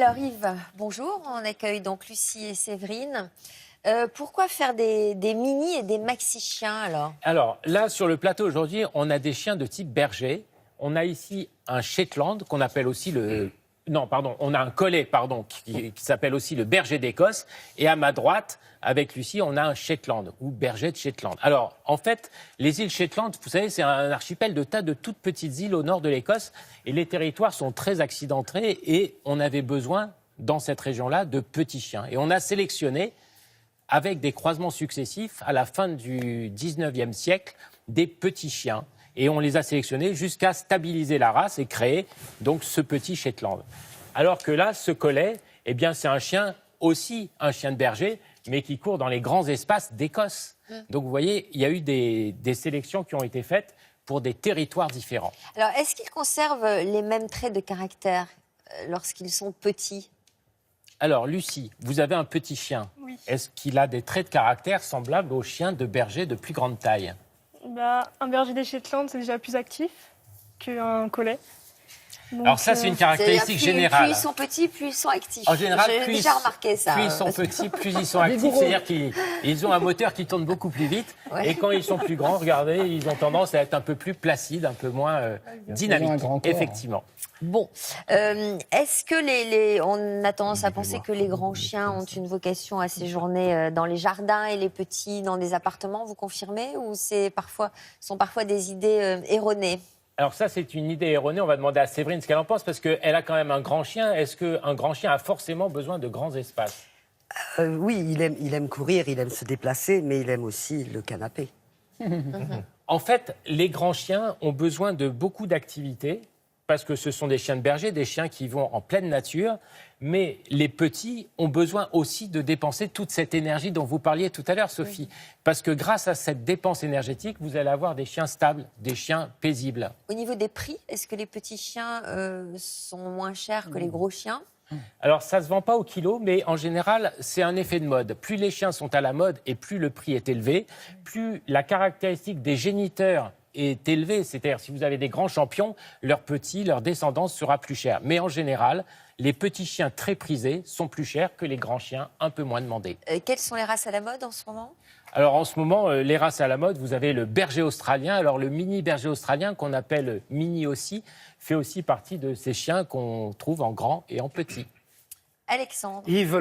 Alors Yves, bonjour, on accueille donc Lucie et Séverine. Pourquoi faire des mini et des maxi-chiens alors? Alors là, sur le plateau aujourd'hui, on a des chiens de type berger. On a ici un Shetland qu'on appelle aussi le... Non, pardon, on a un collet, pardon, qui s'appelle aussi le berger d'Écosse. Et à ma droite, avec Lucie, on a un Shetland ou berger de Shetland. Alors, en fait, les îles Shetland, vous savez, c'est un archipel de tas de toutes petites îles au nord de l'Écosse. Et les territoires sont très accidentés et on avait besoin, dans cette région-là, de petits chiens. Et on a sélectionné, avec des croisements successifs, à la fin du 19e siècle, des petits chiens. Et on les a sélectionnés jusqu'à stabiliser la race et créer donc ce petit Shetland. Alors que là, ce collet, eh bien, c'est un chien, aussi un chien de berger, mais qui court dans les grands espaces d'Écosse. Donc vous voyez, il y a eu des sélections qui ont été faites pour des territoires différents. Alors, est-ce qu'ils conservent les mêmes traits de caractère lorsqu'ils sont petits? Alors, Lucie, vous avez un petit chien. Oui. Est-ce qu'il a des traits de caractère semblables aux chiens de berger de plus grande taille? Un berger des Shetland, c'est déjà plus actif qu'un collet. Donc, Alors ça, c'est une caractéristique générale. Plus ils sont petits, plus ils sont actifs. En général, j'ai déjà remarqué ça. Plus ils sont petits, plus ils sont actifs. C'est-à-dire qu'ils ont un moteur qui tourne beaucoup plus vite. Ouais. Et quand ils sont plus grands, regardez, ils ont tendance à être un peu plus placides, un peu moins dynamiques. Effectivement. Bon, est-ce que on a tendance à penser que les grands chiens ont une vocation à séjourner dans les jardins et les petits dans des appartements, vous confirmez? Ou sont parfois des idées erronées? Alors ça, c'est une idée erronée. On va demander à Séverine ce qu'elle en pense, parce qu'elle a quand même un grand chien. Est-ce qu'un grand chien a forcément besoin de grands espaces? Oui, il aime courir, il aime se déplacer, mais il aime aussi le canapé. En fait, les grands chiens ont besoin de beaucoup d'activités, parce que ce sont des chiens de berger, des chiens qui vont en pleine nature. Mais les petits ont besoin aussi de dépenser toute cette énergie dont vous parliez tout à l'heure, Sophie. Parce que grâce à cette dépense énergétique, vous allez avoir des chiens stables, des chiens paisibles. Au niveau des prix, est-ce que les petits chiens sont moins chers que les gros chiens? Alors, ça ne se vend pas au kilo, mais en général, c'est un effet de mode. Plus les chiens sont à la mode et plus le prix est élevé, plus la caractéristique des géniteurs est élevée. C'est-à-dire, si vous avez des grands champions, leurs petits, leur descendance sera plus chère. Mais en général, les petits chiens très prisés sont plus chers que les grands chiens un peu moins demandés. Quelles sont les races à la mode en ce moment? Alors en ce moment, les races à la mode, vous avez le berger australien. Alors le mini berger australien, qu'on appelle mini aussi, fait aussi partie de ces chiens qu'on trouve en grand et en petit. Alexandre. Yves,